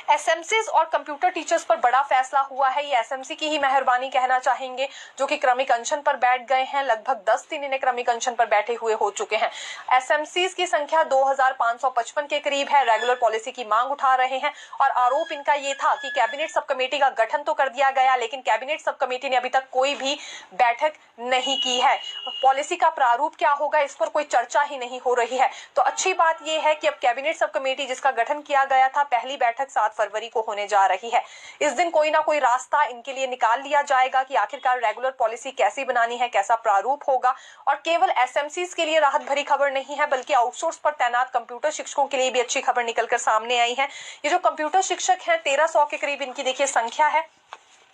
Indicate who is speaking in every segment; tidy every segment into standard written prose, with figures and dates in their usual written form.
Speaker 1: एसएमसीज और computer teachers पर बड़ा फैसला हुआ है। ये एसएमसी की ही मेहरबानी कहना चाहेंगे, जो कि क्रमिक अनशन पर बैठ गए हैं। लगभग 10 दिन इन्हें क्रमिक अनशन पर बैठे हुए हो चुके हैं। एसएमसीज की संख्या 2555 के करीब है। रेगुलर पॉलिसी की मांग उठा रहे हैं और आरोप इनका ये था कि कैबिनेट सब कमेटी का गठन तो कर दिया गया, लेकिन कैबिनेट सब कमेटी ने अभी तक कोई भी बैठक नहीं की है। पॉलिसी का प्रारूप क्या होगा, इस पर कोई चर्चा ही नहीं हो रही है। तो अच्छी बात यह है कि अब कैबिनेट सब कमेटी जिसका गठन किया गया था, पहली बैठक 7 फरवरी को होने जा रही है। इस दिन कोई ना कोई रास्ता इनके लिए निकाल लिया जाएगा कि आखिरकार रेगुलर पॉलिसी कैसी बनानी है, कैसा प्रारूप होगा। और केवल एसएमसीज के लिए राहत भरी खबर नहीं है, बल्कि आउटसोर्स पर तैनात कंप्यूटर शिक्षकों के लिए भी अच्छी खबर निकलकर सामने आई है। ये जो कंप्यूटर शिक्षक हैं, 1300 के करीब इनकी देखिए संख्या है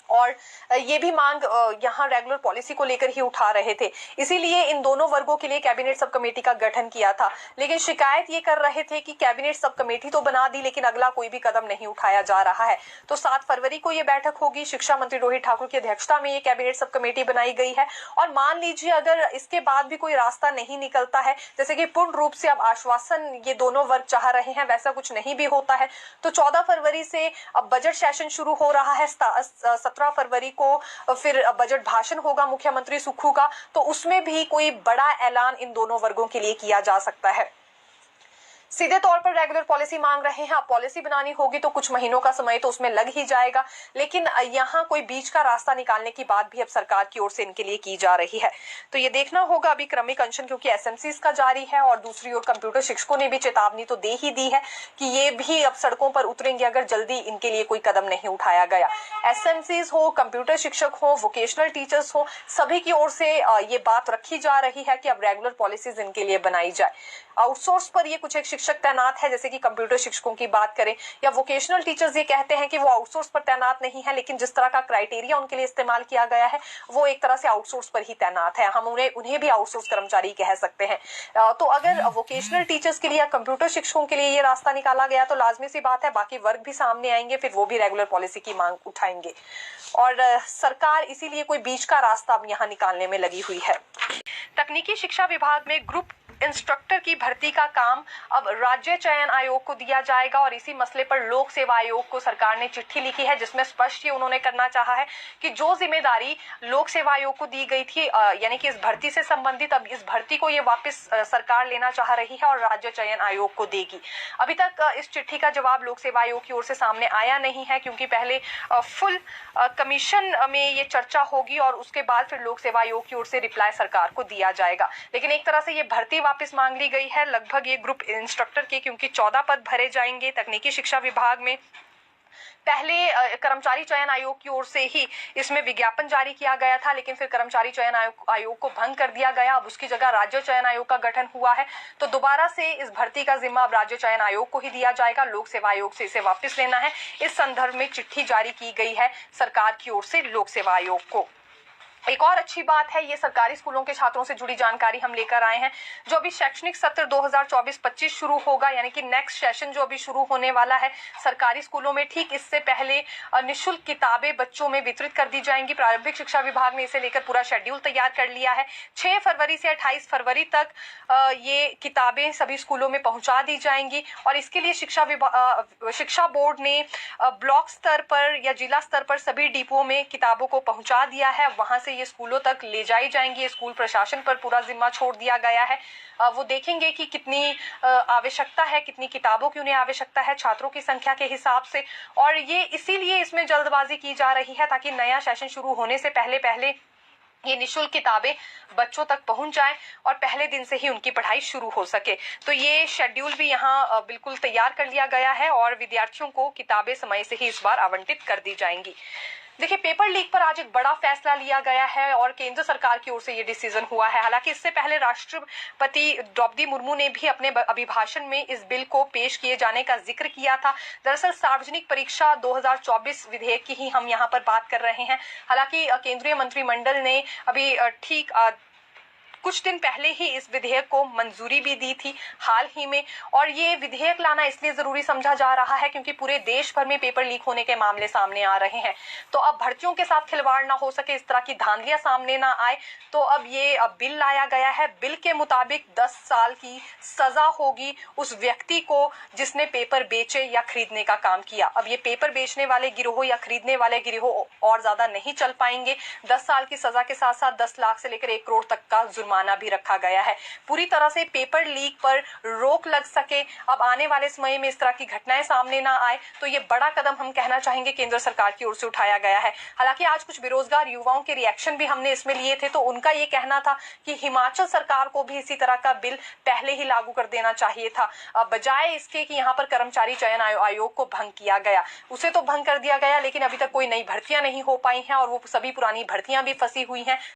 Speaker 1: और ये भी मांग यहाँ रेगुलर पॉलिसी को लेकर ही उठा रहे थे। इसीलिए इन दोनों वर्गों के लिए कैबिनेट सब कमेटी का गठन किया था। लेकिन शिकायत ये कर रहे थे कि कैबिनेट सब कमेटी तो बना दी, लेकिन अगला कोई भी कदम नहीं उठाया जा रहा है। तो 7 फरवरी को ये बैठक होगी। शिक्षा मंत्री रोहित ठाकुर की अध्यक्षता में ये कैबिनेट सब कमेटी बनाई गई है। और मान लीजिए अगर इसके बाद भी कोई रास्ता नहीं निकलता है, जैसे कि पूर्ण रूप से अब आश्वासन ये दोनों वर्ग चाह रहे हैं, वैसा कुछ नहीं भी होता है, तो 14 फरवरी से अब बजट सेशन शुरू हो रहा है। 17 फरवरी को फिर बजट भाषण होगा मुख्यमंत्री सुक्खू का, तो उसमें भी कोई बड़ा ऐलान इन दोनों वर्गों के लिए किया जा सकता है। सीधे तौर पर रेगुलर पॉलिसी मांग रहे हैं। अब पॉलिसी बनानी होगी तो कुछ महीनों का समय तो उसमें लग ही जाएगा, लेकिन यहाँ कोई बीच का रास्ता निकालने की बात भी अब सरकार की ओर से इनके लिए की जा रही है। तो ये देखना होगा अभी क्रमिक अनशन क्योंकि एसएमसीज का जारी है और दूसरी ओर कंप्यूटर शिक्षकों ने भी चेतावनी तो दे ही दी है कि ये भी अब सड़कों पर उतरेंगे अगर जल्दी इनके लिए कोई कदम नहीं उठाया गया। एसएमसीज हो, कंप्यूटर शिक्षक हो, वोकेशनल टीचर्स हो, सभी की ओर से ये बात रखी जा रही है कि अब रेगुलर पॉलिसीज इनके लिए बनाई जाए। आउटसोर्स पर ये कुछ एक शिक्षक तैनात है, जैसे कि कंप्यूटर शिक्षकों की बात करें, या वोकेशनल टीचर्स ये कहते हैं कि वो आउटसोर्स पर तैनात नहीं है, लेकिन जिस तरह का क्राइटेरिया उनके लिए इस्तेमाल किया गया है वो एक तरह से आउटसोर्स पर ही तैनात है। हम उन्हें भी आउटसोर्स कर्मचारी कह सकते हैं। तो अगर वोकेशनल टीचर्स के लिए या कंप्यूटर शिक्षकों के लिए ये रास्ता निकाला गया तो लाजमी सी बात है बाकी वर्ग भी सामने आएंगे, फिर वो भी रेगुलर पॉलिसी की मांग उठाएंगे और सरकार इसीलिए कोई बीच का रास्ता अब यहाँ निकालने में लगी हुई है। तकनीकी शिक्षा विभाग में ग्रुप इंस्ट्रक्टर की भर्ती का काम अब राज्य चयन आयोग को दिया जाएगा और इसी मसले पर लोक सेवा आयोग को सरकार ने चिट्ठी लिखी है, जिसमें स्पष्ट ये उन्होंने करना चाहा है कि जो जिम्मेदारी लोक सेवा आयोग को दी गई थी, यानी कि इस भर्ती से संबंधित, अब इस भर्ती को ये वापस सरकार लेना चाह रही है और राज्य चयन आयोग को देगी। अभी तक इस चिट्ठी का जवाब लोक सेवा आयोग की ओर से सामने आया नहीं है, क्योंकि पहले फुल कमीशन में ये चर्चा होगी और उसके बाद फिर लोक सेवा आयोग की ओर से रिप्लाई सरकार को दिया जाएगा। लेकिन एक तरह से ये भर्ती वापस मांग ली गई है लगभग ये ग्रुप इंस्ट्रक्टर के, क्योंकि 14 पद भरे जाएंगे तकनीकी शिक्षा विभाग में। पहले कर्मचारी चयन आयोग की ओर से ही इसमें विज्ञापन जारी किया गया था, लेकिन फिर कर्मचारी चयन आयोग को भंग कर दिया गया। अब उसकी जगह राज्य चयन आयोग का गठन हुआ है, तो दोबारा से इस भर्ती का जिम्मा अब राज्य चयन आयोग को ही दिया जाएगा। लोक सेवा आयोग से इसे वापस लेना है। इस संदर्भ में चिट्ठी जारी की गई है सरकार की ओर से लोक सेवा आयोग को। एक और अच्छी बात है, ये सरकारी स्कूलों के छात्रों से जुड़ी जानकारी हम लेकर आए हैं। जो अभी शैक्षणिक सत्र 2024-25 शुरू होगा, यानी कि नेक्स्ट सेशन जो अभी शुरू होने वाला है सरकारी स्कूलों में, ठीक इससे पहले निःशुल्क किताबें बच्चों में वितरित कर दी जाएंगी। प्रारंभिक शिक्षा विभाग ने इसे लेकर पूरा शेड्यूल तैयार कर लिया है। 6 फरवरी से 28 फरवरी तक ये किताबें सभी स्कूलों में पहुंचा दी जाएंगी और इसके लिए शिक्षा बोर्ड ने ब्लॉक स्तर पर या जिला स्तर पर सभी डिपोओं में किताबों को पहुंचा दिया है। वहां से ये स्कूलों तक ले जाई जाएंगी। स्कूल प्रशासन पर पूरा जिम्मा छोड़ दिया गया है। वो देखेंगे कि कितनी आवश्यकता है, कितनी किताबों की उन्हें आवश्यकता है छात्रों की संख्या के हिसाब से, और ये इसीलिए इसमें जल्दबाजी की जा रही है ताकि नया सेशन शुरू होने से पहले ये निःशुल्क किताबें बच्चों तक पहुंच जाएं और पहले दिन से ही उनकी पढ़ाई शुरू हो सके। तो ये शेड्यूल भी यहाँ बिल्कुल तैयार कर लिया गया है और विद्यार्थियों को किताबें समय से ही इस बार आवंटित कर दी जाएंगी। देखिए, पेपर लीक पर आज एक बड़ा फैसला लिया गया है और केंद्र सरकार की ओर से ये डिसीजन हुआ है। हालांकि इससे पहले राष्ट्रपति द्रौपदी मुर्मू ने भी अपने अभिभाषण में इस बिल को पेश किए जाने का जिक्र किया था। दरअसल सार्वजनिक परीक्षा 2024 विधेयक की ही हम यहाँ पर बात कर रहे हैं। हालांकि केंद्रीय मंत्रिमंडल ने अभी ठीक कुछ दिन पहले ही इस विधेयक को मंजूरी भी दी थी हाल ही में। और ये विधेयक लाना इसलिए जरूरी समझा जा रहा है क्योंकि पूरे देश भर में पेपर लीक होने के मामले सामने आ रहे हैं। तो अब भर्तियों के साथ खिलवाड़ ना हो सके, इस तरह की धांधलियां सामने ना आए, तो अब ये बिल लाया गया है। बिल के मुताबिक 10 साल की सजा होगी उस व्यक्ति को जिसने पेपर बेचे या खरीदने का काम किया। अब ये पेपर बेचने वाले गिरोह या खरीदने वाले गिरोह और ज्यादा नहीं चल पाएंगे। 10 साल की सजा के साथ साथ 10 लाख से लेकर 1 करोड़ तक का जुर्माना भी रखा गया है। पूरी तरह से पेपर लीक पर रोक लग सके, अब आने वाले समय में इस तरह की घटनाएं सामने ना आए, तो ये बड़ा कदम हम कहना चाहेंगे केंद्र सरकार की ओर से उठाया गया है। हालांकि आज कुछ बेरोजगार युवाओं के रिएक्शन भी हमने इसमें लिए थे, तो उनका ये कहना था कि हिमाचल सरकार को भी इसी तरह का बिल पहले ही लागू कर देना चाहिए था, बजाय इसके कि यहाँ पर कर्मचारी चयन आयोग को भंग किया गया। उसे तो भंग कर दिया गया, लेकिन अभी तक कोई नई भर्तियां नहीं हो पाई हैं और वो सभी पुरानी भर्तियां भी फंसी हुई हैं।